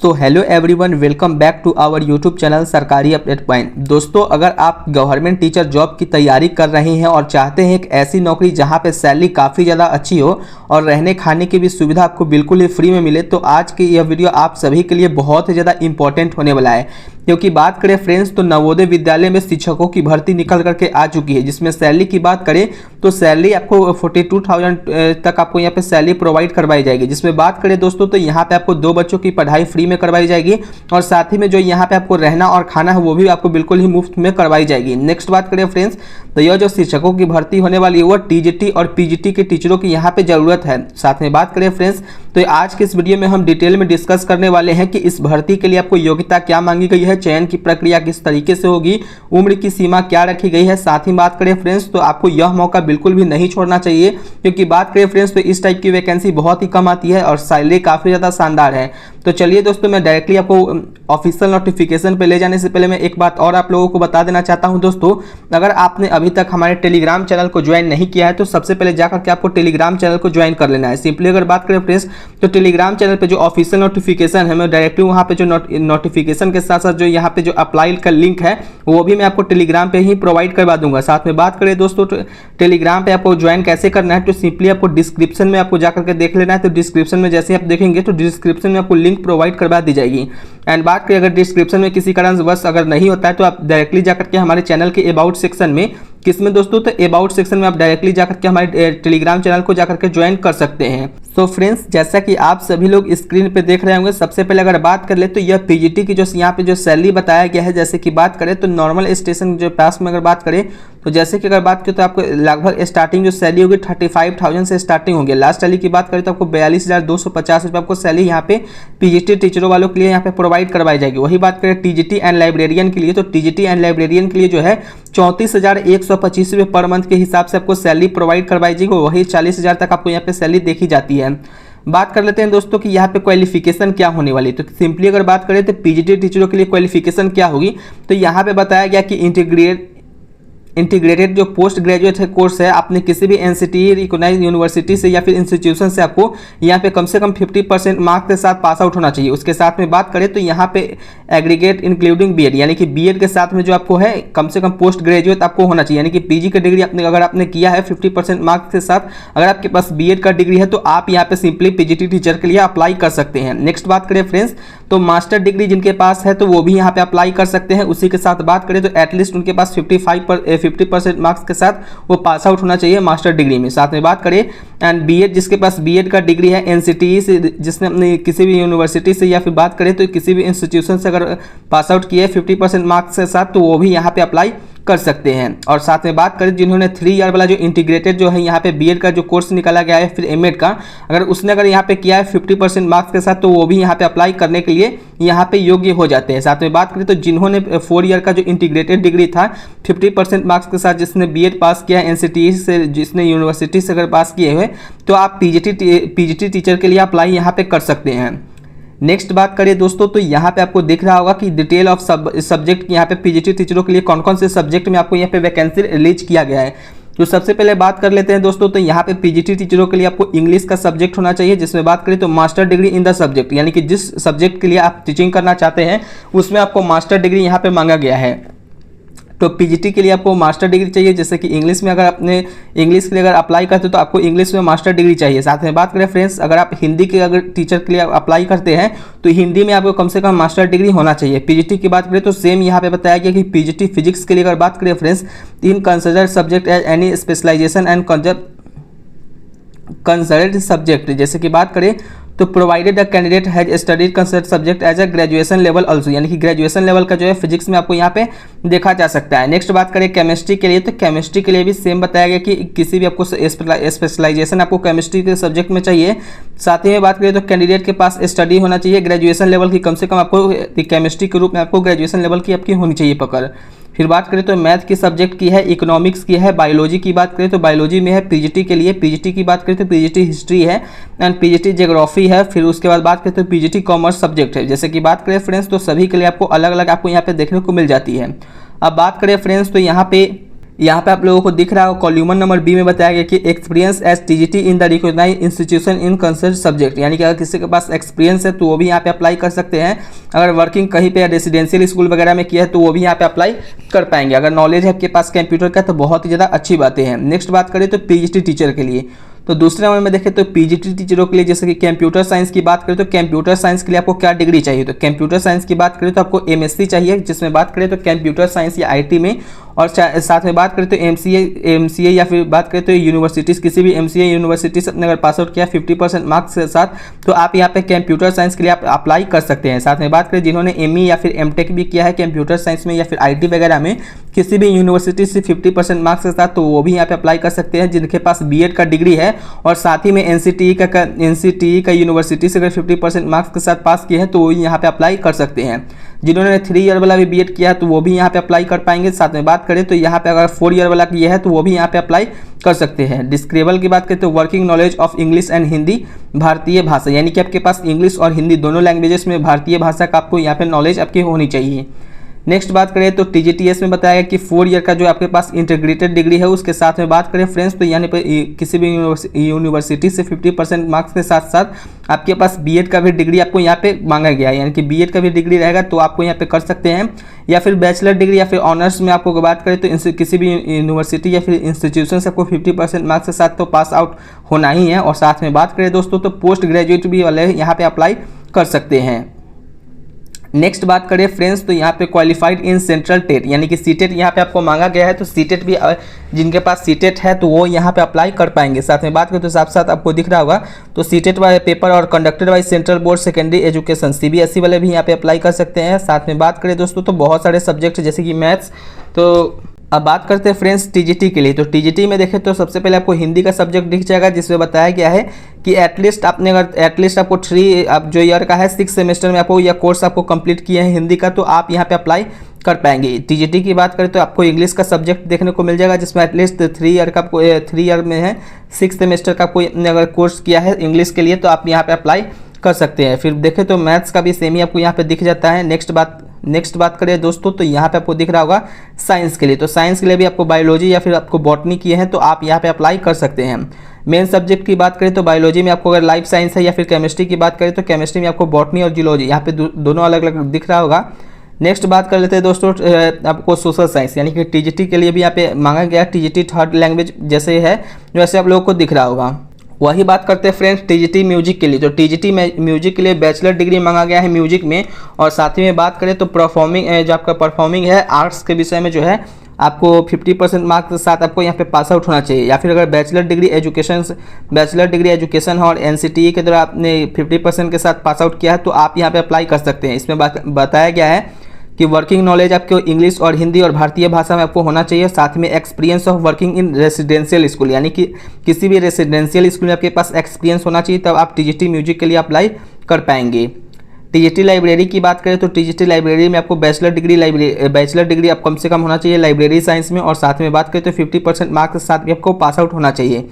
तो hello everyone, welcome back to our YouTube channel Sarkari update point. दोस्तों, अगर आप गवर्नमेंट टीचर जॉब की तैयारी कर रहे हैं और चाहते हैं एक ऐसी नौकरी जहां पे सैलरी काफ़ी ज़्यादा अच्छी हो और रहने खाने की भी सुविधा आपको बिल्कुल ही फ्री में मिले, तो आज की यह वीडियो आप सभी के लिए बहुत ही ज़्यादा इंपॉर्टेंट होने वाला है। क्योंकि बात करें फ्रेंड्स, तो नवोदय विद्यालय में शिक्षकों की भर्ती निकल करके आ चुकी है, जिसमें सैलरी की बात करें तो सैलरी आपको 42,000 तक आपको यहाँ पे सैलरी प्रोवाइड करवाई जाएगी। जिसमें बात करें दोस्तों, तो यहाँ पे आपको 2 बच्चों की पढ़ाई फ्री में करवाई जाएगी और साथ ही में जो यहाँ पे आपको रहना और खाना है वो भी आपको बिल्कुल ही मुफ्त में करवाई जाएगी। नेक्स्ट बात करें फ्रेंड्स, तो यह जो शिक्षकों की भर्ती होने वाली है वो टीजीटी और पीजीटी के टीचरों की यहाँ पे जरूरत है। साथ में बात करें फ्रेंड्स, तो आज के इस वीडियो में हम डिटेल में डिस्कस करने वाले हैं कि इस भर्ती के लिए आपको योग्यता क्या मांगी गई है, चयन की प्रक्रिया किस तरीके से होगी, उम्र की सीमा क्या रखी गई है। साथ ही बात करें फ्रेंड्स, तो आपको यह मौका बिल्कुल भी नहीं छोड़ना चाहिए, क्योंकि बात करें फ्रेंड्स तो इस टाइप की वैकेंसी बहुत ही कम आती है और सैलरी काफ़ी ज़्यादा शानदार है। तो चलिए दोस्तों, मैं डायरेक्टली आपको ऑफिशियल नोटिफिकेशन पे ले जाने से पहले मैं एक बात और आप लोगों को बता देना चाहता हूं दोस्तों, अगर आपने अभी तक हमारे टेलीग्राम चैनल को ज्वाइन नहीं किया है तो सबसे पहले जाकर के आपको टेलीग्राम चैनल को ज्वाइन कर लेना है। सिंपली अगर बात करें फ्रेंड्स, तो टेलीग्राम चैनल पे जो ऑफिशियल नोटिफिकेशन है, मैं डायरेक्टली वहाँ पे जो नोटिफिकेशन के साथ साथ जो यहाँ पे जो अप्लाई का लिंक है वो भी मैं आपको टेलीग्राम पे ही प्रोवाइड करवा दूंगा। साथ में बात करें दोस्तों, टेलीग्राम पे आपको ज्वाइन कैसे करना है, तो सिंपली आपको डिस्क्रिप्शन में आपको जाकर के देख लेना है। तो डिस्क्रिप्शन में जैसे आप देखेंगे तो डिस्क्रिप्शन में आपको लिंक प्रोवाइड करवा दी जाएगी। एंड बात करें अगर डिस्क्रिप्शन में किसी कारणवश अगर नहीं होता है तो आप डायरेक्टली जाकर के हमारे चैनल के अबाउट सेक्शन में, किसमें दोस्तों, तो अबाउट सेक्शन में आप डायरेक्टली जाकर के हमारे टेलीग्राम चैनल को जाकर के ज्वाइन कर सकते हैं। तो फ्रेंड्स, जैसा कि आप सभी लोग स्क्रीन पे देख रहे होंगे, सबसे पहले अगर बात कर ले तो यह पीजीटी की जो यहाँ पे जो सैलरी बताया गया है, जैसे कि बात करें तो नॉर्मल स्टेशन जो पास में अगर बात करें तो जैसे कि अगर बात करें तो आपको लगभग स्टार्टिंग जो सैलरी होगी 35,000 से स्टार्टिंग होगी। लास्ट सैलरी की बात करें तो आपको 42,250 रुपये आपको सैलरी यहाँ पे पीजीटी टीचरों वालों के लिए यहाँ पे प्रोवाइड करवाई जाएगी। वही बात करें टीजीटी एंड लाइब्रेरियन के लिए, तो टीजीटी एंड लाइब्रेरियन के लिए जो है 34,125 रुपये पर मंथ के हिसाब से आपको सैलरी प्रोवाइड करवाई जाएगी। वही 40,000 तक आपको यहाँ पे सैलरी देखी जाती है। बात कर लेते हैं दोस्तों कि यहाँ पे क्वालिफिकेशन क्या होने वाली है। तो सिंपली अगर बात करें तो पीजीटी टीचरों के लिए क्वालिफिकेशन क्या होगी, तो यहाँ पे बताया गया कि इंटीग्रेटेड जो पोस्ट ग्रेजुएट है कोर्स है, आपने किसी भी एनसीटीई रिकॉग्नाइज्ड यूनिवर्सिटी से या फिर इंस्टीट्यूशन से आपको यहाँ पे कम से कम 50% मार्क्स के साथ पास आउट होना चाहिए। उसके साथ में बात करें तो यहाँ पे एग्रीगेट इंक्लूडिंग बीएड, यानी कि बीएड के साथ में जो आपको है कम से कम पोस्ट ग्रेजुएट आपको होना चाहिए, यानी कि पीजी का डिग्री अगर आपने किया है 50% मार्क्स के साथ, अगर आपके पास बीएड का डिग्री है तो आप यहाँ पे सिंपली पीजीटी टीचर के लिए अप्लाई कर सकते हैं। नेक्स्ट बात करें फ्रेंड्स, तो मास्टर डिग्री जिनके पास है तो वो भी यहाँ पे अप्लाई कर सकते हैं। उसी के साथ बात करें तो एटलीस्ट उनके पास 50% मार्क्स के साथ वो पास आउट होना चाहिए मास्टर डिग्री में। साथ में बात करें एंड बीएड, जिसके पास बीएड का डिग्री है एनसीटीई से, जिसने अपनी किसी भी यूनिवर्सिटी से या फिर बात करें तो किसी भी इंस्टीट्यूशन से अगर पास आउट किया है 50% मार्क्स के साथ, तो वो भी यहाँ पे अप्लाई कर सकते हैं। और साथ में बात करें जिन्होंने 3 ईयर वाला जो इंटीग्रेटेड जो है यहाँ पे बीएड का जो कोर्स निकाला गया है, फिर एमएड का, अगर उसने अगर यहाँ पे किया है 50% मार्क्स के साथ, तो वो भी यहाँ पे अप्लाई करने के लिए यहाँ पे योग्य हो जाते हैं। साथ में बात करें तो जिन्होंने 4 ईयर का जो इंटीग्रेटेड डिग्री था 50% मार्क्स के साथ, जिसने बीएड पास किया है एनसीटीई से, जिसने यूनिवर्सिटी से अगर पास किए हुए, तो आप पीजीटी टीचर के लिए अप्लाई यहाँ पे कर सकते हैं। नेक्स्ट बात करें दोस्तों, तो यहाँ पे आपको दिख रहा होगा कि डिटेल ऑफ सब्जेक्ट यहाँ पे पीजीटी टीचरों के लिए कौन कौन से सब्जेक्ट में आपको यहाँ पे वैकेंसी रिलीज किया गया है। तो सबसे पहले बात कर लेते हैं दोस्तों, तो यहाँ पे पीजीटी टीचरों के लिए आपको इंग्लिश का सब्जेक्ट होना चाहिए, जिसमें बात करें तो master degree in the subject, यानी कि जिस सब्जेक्ट के लिए आप टीचिंग करना चाहते हैं उसमें आपको मास्टर डिग्री यहाँ पे मांगा गया है। तो पीजीटी के लिए आपको मास्टर डिग्री चाहिए, जैसे कि इंग्लिश में अगर आपने इंग्लिश के लिए अगर अप्लाई करते हो तो आपको इंग्लिश में मास्टर डिग्री चाहिए। साथ में बात करें फ्रेंड्स, अगर आप हिंदी के अगर टीचर के लिए अप्लाई करते हैं तो हिंदी में आपको कम से कम मास्टर डिग्री होना चाहिए। पीजीटी की बात करें तो सेम यहाँ पे बताया गया कि पीजीटी फिजिक्स के लिए अगर बात करें friends, in considered subject as any specialization and concerned subject, जैसे कि बात करें तो provided the candidate has studied concerned subject as a graduation level also, यानी कि ग्रेजुएशन लेवल का जो है फिजिक्स में आपको यहाँ पे देखा जा सकता है। नेक्स्ट बात करें केमिस्ट्री के लिए, तो केमिस्ट्री के लिए भी सेम बताया गया कि किसी भी आपको स्पेशलाइजेशन आपको केमिस्ट्री के सब्जेक्ट में चाहिए। साथ ही में बात करें तो कैंडिडेट के पास स्टडी होना चाहिए ग्रेजुएशन लेवल की, कम से कम आपको केमिस्ट्री के रूप में आपको ग्रेजुएशन लेवल की आपकी होनी चाहिए पकड़। फिर बात करें तो मैथ की सब्जेक्ट की है, इकोनॉमिक्स की है, बायोलॉजी की बात करें तो बायोलॉजी में है पीजीटी के लिए। पीजीटी की बात करें तो पीजीटी हिस्ट्री है एंड पीजीटी ज्योग्राफी है। फिर उसके बाद बात करें तो पीजीटी कॉमर्स सब्जेक्ट है। जैसे कि बात करें फ्रेंड्स, तो सभी के लिए आपको अलग अलग आपको यहाँ पे देखने को मिल जाती है। अब बात करें फ्रेंड्स, तो यहाँ पे यहाँ पे आप लोगों को दिख रहा है कॉलम नंबर बी में बताया गया कि experience as TGT in the recognized institution in concern subject, यानी कि अगर किसी के पास एक्सपीरियंस है तो वो भी यहाँ पे अप्लाई कर सकते हैं। अगर वर्किंग कहीं पे रेसिडेंशियल स्कूल वगैरह में किया है तो वो भी यहाँ पे अप्लाई कर पाएंगे। अगर नॉलेज है आपके पास कंप्यूटर का तो बहुत ही ज़्यादा अच्छी बातें हैं। नेक्स्ट बात करें तो पीजीटी टीचर के लिए, तो दूसरे नंबर में देखें तो पीजीटी टीचरों के लिए जैसे कि कंप्यूटर साइंस की बात करें तो कंप्यूटर साइंस के लिए आपको क्या डिग्री चाहिए, तो कंप्यूटर साइंस की बात करें तो आपको एमएससी चाहिए, जिसमें बात करें तो कंप्यूटर साइंस या आईटी में, और साथ में बात करें तो एमसीए या फिर बात करें तो यूनिवर्सिटीज़, किसी भी एमसीए यूनिवर्सिटी से अपने अगर पास आउट किया 50% मार्क्स के साथ तो आप यहाँ पे कंप्यूटर साइंस के लिए आप अप्लाई कर सकते हैं। साथ में बात करें जिन्होंने एमई या फिर एमटेक भी किया है कंप्यूटर साइंस में या फिर आईटी वगैरह में किसी भी यूनिवर्सिटी से 50% मार्क्स के साथ, तो वो भी यहाँ पे अप्लाई कर सकते हैं। जिनके पास बीएड का डिग्री है और साथ ही में एनसीटीई का यूनिवर्सिटी से अगर 50% मार्क्स के साथ पास किए हैं तो वो यहाँ पे अप्लाई कर सकते हैं। जिन्होंने 3 ईयर वाला भी बीएड किया है तो वो भी यहाँ पे अप्लाई कर पाएंगे। साथ में बात करें तो यहाँ पे अगर 4 ईयर वाला किया है तो वो भी यहाँ पे अप्लाई कर सकते हैं। डिस्क्रेबल की बात करें तो working knowledge of English and Hindi भारतीय भाषा, यानी कि आपके पास इंग्लिश और हिंदी दोनों लैंग्वेजेस में भारतीय भाषा का आपको यहाँ पे नॉलेज आपकी होनी चाहिए। नेक्स्ट बात करें तो टीजीटीएस में बताया गया कि 4 ईयर का जो आपके पास इंटीग्रेटेड डिग्री है उसके साथ में बात करें फ्रेंड्स तो यानी पर किसी भी यूनिवर्सिटी से 50% मार्क्स के साथ साथ आपके पास बीएड का भी डिग्री आपको यहाँ पे मांगा गया है, यानी कि बीएड का भी डिग्री रहेगा तो आपको यहाँ पे कर सकते हैं। या फिर बैचलर डिग्री या फिर ऑनर्स में आपको बात करें तो किसी भी यूनिवर्सिटी या फिर इंस्टीट्यूशन से आपको 50% मार्क्स के साथ तो पास आउट होना ही है। और साथ में बात करें दोस्तों तो पोस्ट ग्रेजुएट भी वाले यहाँ पे अप्लाई कर सकते हैं। नेक्स्ट बात करें फ्रेंड्स तो यहाँ पे क्वालिफाइड इन सेंट्रल टेट, यानी कि सीटेट यहाँ पे आपको मांगा गया है, तो सीटेट भी जिनके पास सीटेट है तो वो यहाँ पे अप्लाई कर पाएंगे। साथ में बात करें तो साथ साथ आपको दिख रहा होगा तो सीटेट वाले पेपर और conducted by central board secondary education CBSE वाले भी यहाँ पे अप्लाई कर सकते हैं। साथ में बात करें दोस्तों तो बहुत सारे सब्जेक्ट जैसे कि मैथ्स, तो अब बात करते हैं फ्रेंड्स टीजीटी के लिए, तो टीजीटी में देखें तो सबसे पहले आपको हिंदी का सब्जेक्ट दिख जाएगा जिसमें बताया गया है कि एटलीस्ट आपने अगर एटलीस्ट आपको 3 आप जो ईयर का है 6 सेमेस्टर में आपको या कोर्स आपको कंप्लीट किए हैं हिंदी का तो आप यहाँ पे अप्लाई कर पाएंगे। टीजीटी की बात करें तो आपको इंग्लिश का सब्जेक्ट देखने को मिल जाएगा जिसमें एटलीस्ट 3 ईयर का आपको 3 ईयर में है 6 सेमेस्टर का कोई अगर कोर्स किया है इंग्लिश के लिए तो आप यहाँ पे अप्लाई कर सकते हैं। फिर देखें तो मैथ्स का भी सेम ही आपको यहाँ पे दिख जाता है। नेक्स्ट बात करें दोस्तों तो यहाँ पे आपको दिख रहा होगा साइंस के लिए, तो साइंस के लिए भी आपको बायोलॉजी या फिर आपको बॉटनी किए हैं तो आप यहाँ पे अप्लाई कर सकते हैं। मेन सब्जेक्ट की बात करें तो बायोलॉजी में आपको अगर लाइफ साइंस है या फिर केमिस्ट्री की बात करें तो केमिस्ट्री में आपको बॉटनी और जियोलॉजी यहाँ पे दोनों अलग अलग दिख रहा होगा। नेक्स्ट बात कर लेते हैं दोस्तों आपको सोशल साइंस, यानी कि टीजीटी के लिए भी यहाँ पे मांगा गया टीजीटी 3rd लैंग्वेज जैसे है वैसे आप लोगों को दिख रहा होगा। वही बात करते हैं फ्रेंड्स टीजीटी म्यूजिक के लिए, तो टीजीटी म्यूजिक के लिए बैचलर डिग्री मांगा गया है म्यूजिक में। और साथ ही में बात करें तो परफॉर्मिंग जो आपका परफॉर्मिंग है आर्ट्स के विषय में जो है आपको 50% मार्क्स के साथ आपको यहाँ पे पास आउट होना चाहिए। या फिर अगर बैचलर डिग्री एजुकेशन और एनसीटीई के द्वारा आपने 50% के साथ पास आउट किया है तो आप यहाँ पे अप्लाई कर सकते हैं। इसमें बताया गया है कि वर्किंग नॉलेज आपको इंग्लिश और हिंदी और भारतीय भाषा में आपको होना चाहिए। साथ में experience of working in residential school, यानी कि किसी भी रेसिडेंशियल स्कूल में आपके पास एक्सपीरियंस होना चाहिए तब आप टीजीटी म्यूजिक के लिए अप्लाई कर पाएंगे। टीजीटी लाइब्रेरी की बात करें तो टीजीटी लाइब्रेरी में आपको बैचलर डिग्री आप कम से कम होना चाहिए लाइब्रेरी साइंस में। और साथ में बात करें तो 50% मार्क्स के साथ भी आपको पास आउट होना चाहिए।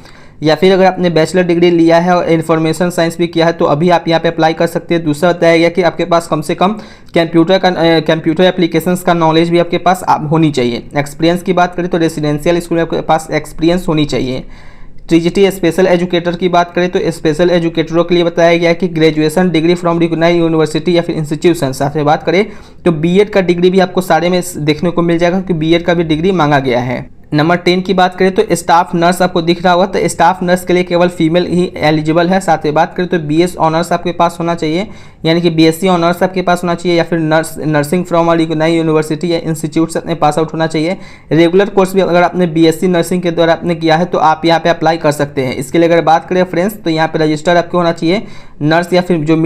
या फिर अगर आपने बैचलर डिग्री लिया है और इन्फॉर्मेशन साइंस भी किया है तो अभी आप यहाँ पे अप्लाई कर सकते हैं। दूसरा बताया गया कि आपके पास कम से कम कंप्यूटर एप्लीकेशंस का नॉलेज भी आपके पास होनी चाहिए। एक्सपीरियंस की बात करें तो रेसिडेंशियल स्कूल में आपके पास एक्सपीरियंस होनी चाहिए। टीजीटी स्पेशल एजुकेटर की बात करें तो स्पेशल एजुकेटरों के लिए बताया गया है कि graduation degree from recognized university या फिर इंस्टीट्यूशन। साथ में बात करें तो बीएड का डिग्री भी आपको सारे में देखने को मिल जाएगा क्योंकि बीएड का भी डिग्री मांगा गया है। नंबर 10 की बात करें तो स्टाफ नर्स आपको दिख रहा होगा, तो स्टाफ नर्स के लिए केवल फीमेल ही एलिजिबल है। साथ ही बात करें तो बीएस ऑनर्स आपके पास होना चाहिए, यानी कि बीएससी ऑनर्स आपके पास होना चाहिए। या फिर नर्सिंग फ्रॉम रिकॉग्नाइज्ड यूनिवर्सिटी या इंस्टीट्यूट से अपने पास आउट होना चाहिए। रेगुलर कोर्स भी अगर आपने बीएससी नर्सिंग के द्वारा आपने किया है तो आप यहाँ पे अप्लाई कर सकते हैं। इसके लिए अगर बात करें फ्रेंड्स तो यहाँ पे रजिस्टर आपको होना चाहिए नर्स या फिर जो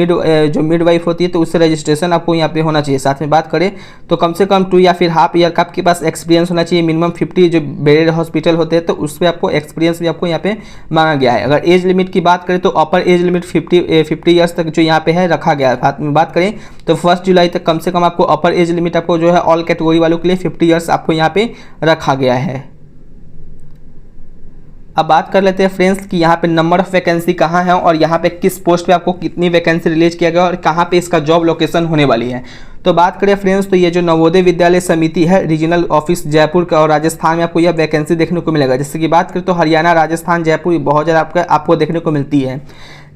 मिड वाइफ होती है तो उससे रजिस्ट्रेशन आपको यहाँ पे होना चाहिए। साथ में बात करें तो कम से कम 2 या फिर हाफ ईयर का आपके पास एक्सपीरियंस होना चाहिए। मिनिमम 50 जो बेडेड हॉस्पिटल होते हैं तो उस पर आपको एक्सपीरियंस भी आपको यहाँ पे मांगा गया है। अगर एज लिमिट की बात करें तो अपर एज लिमिट 50 ईयर्स तक जो यहाँ पे है रखा गया है। साथ में बात करें तो 1 जुलाई तक कम से कम आपको अपर एज लिमिट आपको जो है ऑल कैटेगरी वालों के लिए 50 ईयर्स आपको यहाँ पे रखा गया है। अब बात कर लेते हैं फ्रेंड्स कि यहाँ पे नंबर ऑफ वैकेंसी कहाँ है और यहाँ पे किस पोस्ट पे आपको कितनी वैकेंसी रिलीज किया गया और कहाँ पे इसका जॉब लोकेशन होने वाली है। तो बात करें फ्रेंड्स तो ये जो नवोदय विद्यालय समिति है रीजनल ऑफिस जयपुर का और राजस्थान में आपको यह वैकेंसी देखने को मिलेगा। जैसे कि बात करें तो हरियाणा, राजस्थान, जयपुर बहुत ज़्यादा आपको देखने को मिलती है।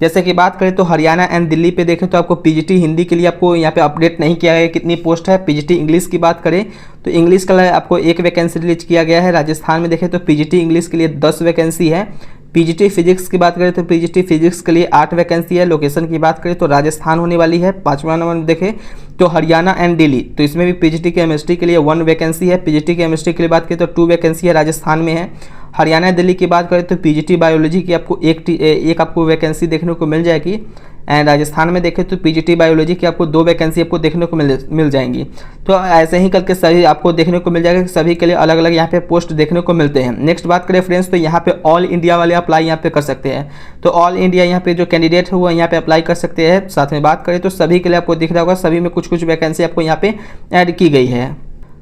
जैसे कि बात करें तो हरियाणा एंड दिल्ली पे देखें तो आपको पीजीटी हिंदी के लिए आपको यहाँ पे अपडेट नहीं किया गया कितनी पोस्ट है। पीजीटी इंग्लिश की बात करें तो इंग्लिश का आपको 1 वैकेंसी रिलीज किया गया है। राजस्थान में देखें तो पीजीटी इंग्लिश के लिए 10 वैकेंसी है। पीजीटी फिजिक्स की बात करें तो पीजीटी फिजिक्स के लिए 8 वैकेंसी है। लोकेशन की बात करें तो राजस्थान होने वाली है। 5वां नंबर में देखें तो हरियाणा एंड दिल्ली, तो इसमें भी पीजीटी केमिस्ट्री के लिए 1 वैकेंसी है। पीजीटी केमिस्ट्री के लिए बात करें तो 2 वैकेंसी है, राजस्थान में है। हरियाणा दिल्ली की बात करें तो पीजीटी बायोलॉजी की आपको एक आपको वैकेंसी देखने को मिल जाएगी। एंड राजस्थान में देखें तो पीजीटी बायोलॉजी की आपको 2 वैकेंसी आपको देखने को मिल जाएंगी। तो ऐसे ही करके सभी आपको देखने को मिल जाएगा, सभी के लिए अलग अलग यहाँ पे पोस्ट देखने को मिलते हैं। नेक्स्ट बात करें फ्रेंड्स तो यहाँ पे ऑल इंडिया वाले अप्लाई यहाँ पे कर सकते हैं। तो ऑल इंडिया यहाँ पे जो कैंडिडेट है वो यहाँ पे अप्लाई कर सकते हैं। साथ में बात करें तो सभी के लिए आपको दिख रहा होगा, सभी में कुछ कुछ वैकेंसी आपको यहाँ पे ऐड की गई है।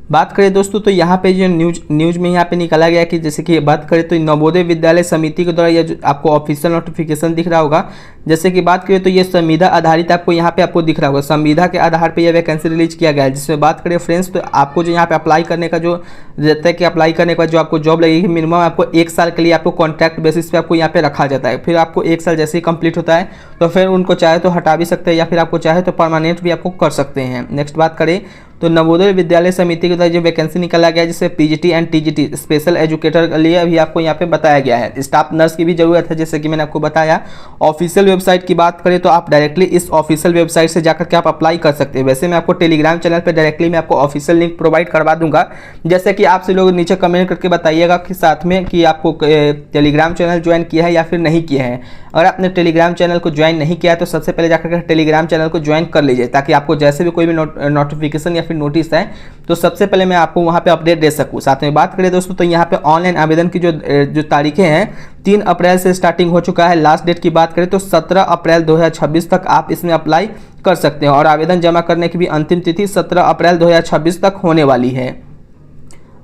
बात करें दोस्तों तो यहाँ पे जो न्यूज में यहाँ पे निकाला गया कि जैसे कि बात करें तो नवोदय विद्यालय समिति के द्वारा ये जो आपको ऑफिशियल नोटिफिकेशन दिख रहा होगा। जैसे कि बात करें तो ये संविदा आधारित आपको यहाँ पे आपको दिख रहा होगा, संविदा के आधार पे ये वैकेंसी रिलीज किया गया है। जिसमें बात करें फ्रेंड्स तो आपको जो यहाँ पे अप्लाई करने का जो रहता है कि अप्लाई करने के बाद जो आपको जॉब लगेगी मिनिमम आपको 1 साल के लिए आपको कॉन्ट्रैक्ट बेसिस पे आपको यहाँ पे रखा जाता है। फिर आपको 1 साल जैसे ही कंप्लीट होता है तो फिर उनको चाहे तो हटा भी सकते हैं या फिर आपको चाहे तो परमानेंट भी आपको कर सकते हैं। नेक्स्ट बात करें तो नवोदय विद्यालय समिति के द्वारा जो वैकेंसी निकाला गया है जिससे PGT and TGT special educator के लिए अभी आपको यहाँ पे बताया गया है। स्टाफ नर्स की भी जरूरत है जैसे कि मैंने आपको बताया। ऑफिशियल वेबसाइट की बात करें तो आप डायरेक्टली इस ऑफिशियल वेबसाइट से जाकर के आप अप्लाई कर सकते हैं। वैसे मैं आपको टेलीग्राम चैनल पर डायरेक्टली मैं आपको ऑफिशियल लिंक प्रोवाइड करवा दूंगा। जैसे कि आपसे लोग नीचे कमेंट करके बताइएगा कि साथ में कि आपको टेलीग्राम चैनल ज्वाइन किया है या फिर नहीं किया है। अगर आपने टेलीग्राम चैनल को ज्वाइन नहीं किया है तो सबसे पहले जाकर के टेलीग्राम चैनल को ज्वाइन कर लीजिए ताकि आपको जैसे भी कोई भी नोटिफिकेशन या फिर नोटिस है तो सबसे पहले मैं आपको वहां पे अपडेट दे सकूं। साथ में बात करें दोस्तों तो यहाँ पे ऑनलाइन आवेदन की जो तारीखें हैं 3 अप्रैल से स्टार्टिंग हो चुका है। लास्ट डेट की बात करें तो 17 अप्रैल 2026 तक आप इसमें अप्लाई कर सकते हैं और आवेदन जमा करने की भी अंतिम तिथि 17 अप्रैल 2026 तक होने वाली है।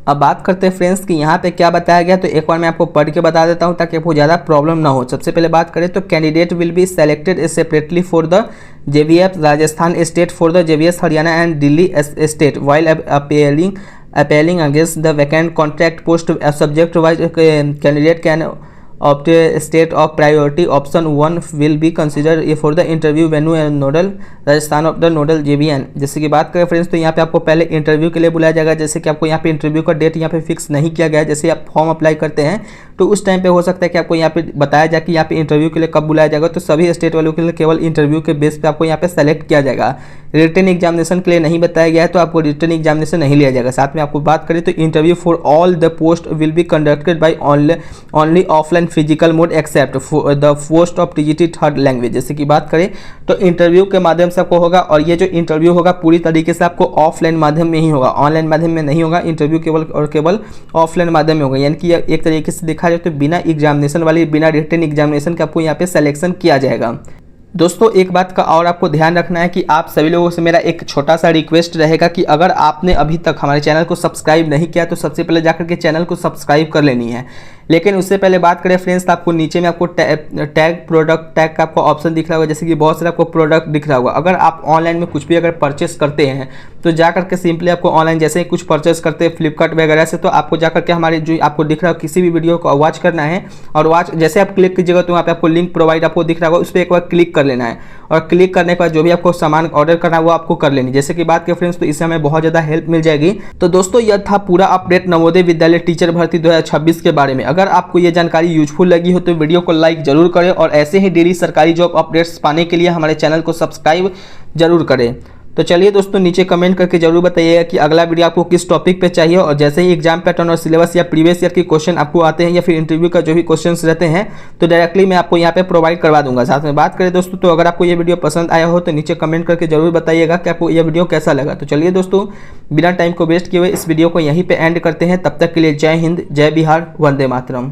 अब बात करते हैं फ्रेंड्स कि यहाँ पे क्या बताया गया, तो एक बार मैं आपको पढ़ के बता देता हूँ ताकि आपको ज़्यादा प्रॉब्लम ना हो। सबसे पहले बात करें तो candidate will be selected separately for the JVF Rajasthan state, for the JVS Haryana and Delhi state while appealing against the vacant contract post subject wise candidate can opt a state of priority. Option 1 will be considered for the interview venue and nodal Rajasthan of the nodal JVN। जैसे कि बात करें friends तो यहाँ पे आपको पहले interview के लिए बुलाया जाएगा। जैसे कि आपको यहाँ पे इंटरव्यू का डेट यहाँ पे फिक्स नहीं किया गया है। जैसे आप फॉर्म अप्लाई करते हैं तो उस टाइम पे हो सकता है कि आपको यहाँ पे बताया जाए कि यहाँ पे इंटरव्यू के लिए कब बुलाया जाएगा। तो सभी स्टेट वालों के लिए केवल इंटरव्यू के बेस पे आपको यहाँ पे सेलेक्ट किया जाएगा। रिटन एग्जामिनेशन के लिए नहीं बताया गया है तो आपको रिटन एग्जामिनेशन नहीं लिया जाएगा। साथ में आपको बात करें तो interview for all the post will be conducted by only offline physical mode except the post of TGT third language. जैसे कि बात करें तो इंटरव्यू के माध्यम से आपको होगा और ये जो इंटरव्यू होगा पूरी तरीके से आपको ऑफलाइन माध्यम में ही होगा, ऑनलाइन माध्यम में नहीं होगा। इंटरव्यू केवल और केवल ऑफलाइन माध्यम में होगा, यानी कि एक तरीके से देखा जाए तो बिना एग्जामिनेशन वाली बिना रिटन एग्जामिनेशन के आपको यहाँ पे सिलेक्शन किया जाएगा। दोस्तों एक बात का और आपको ध्यान रखना है कि आप सभी लोगों से मेरा एक छोटा सा रिक्वेस्ट रहेगा कि अगर आपने अभी तक हमारे चैनल को सब्सक्राइब नहीं किया तो सबसे पहले जाकर के चैनल को सब्सक्राइब कर लेनी है। लेकिन उससे पहले बात करें फ्रेंड्स तो आपको नीचे में आपको टैग प्रोडक्ट टैग का आपको ऑप्शन दिख रहा होगा। जैसे कि बहुत सारा आपको प्रोडक्ट दिख रहा होगा। अगर आप ऑनलाइन में कुछ भी अगर परचेस करते हैं तो जा करके सिंपली आपको ऑनलाइन जैसे ही कुछ परचेस करते हैं फ्लिपकार्ट वगैरह से तो आपको जा करके हमारे जो आपको दिख रहा हो किसी भी वीडियो को वॉच करना है और वॉच जैसे आप क्लिक कीजिएगा तो वहाँ पे आपको लिंक प्रोवाइड आपको दिख रहा होगा, उस पर एक बार क्लिक कर लेना है और क्लिक करने के बाद जो भी आपको सामान ऑर्डर करना है वो आपको कर लेनी। जैसे कि बात करें फ्रेंड्स तो इससे हमें बहुत ज़्यादा हेल्प मिल जाएगी। तो दोस्तों यह था पूरा अपडेट नवोदय विद्यालय टीचर भर्ती 2026 के बारे में। अगर आपको ये जानकारी यूजफुल लगी हो तो वीडियो को लाइक जरूर करें और ऐसे ही डेली सरकारी जॉब अपडेट्स पाने के लिए हमारे चैनल को सब्सक्राइब जरूर करें। तो चलिए दोस्तों नीचे कमेंट करके जरूर बताइएगा कि अगला वीडियो आपको किस टॉपिक पे चाहिए और जैसे ही एग्जाम पैटर्न और सिलेबस या प्रीवियस ईयर के क्वेश्चन आपको आते हैं या फिर इंटरव्यू का जो भी क्वेश्चंस रहते हैं तो डायरेक्टली मैं आपको यहाँ पे प्रोवाइड करवा दूंगा। साथ में बात करें दोस्तों तो अगर आपको ये वीडियो पसंद आया हो तो नीचे कमेंट करके जरूर बताइएगा कि आपको यह वीडियो कैसा लगा। तो चलिए दोस्तों बिना टाइम को वेस्ट किए हुए इस वीडियो को यहीं पर एंड करते हैं। तब तक के लिए जय हिंद, जय बिहार, वंदे मातरम।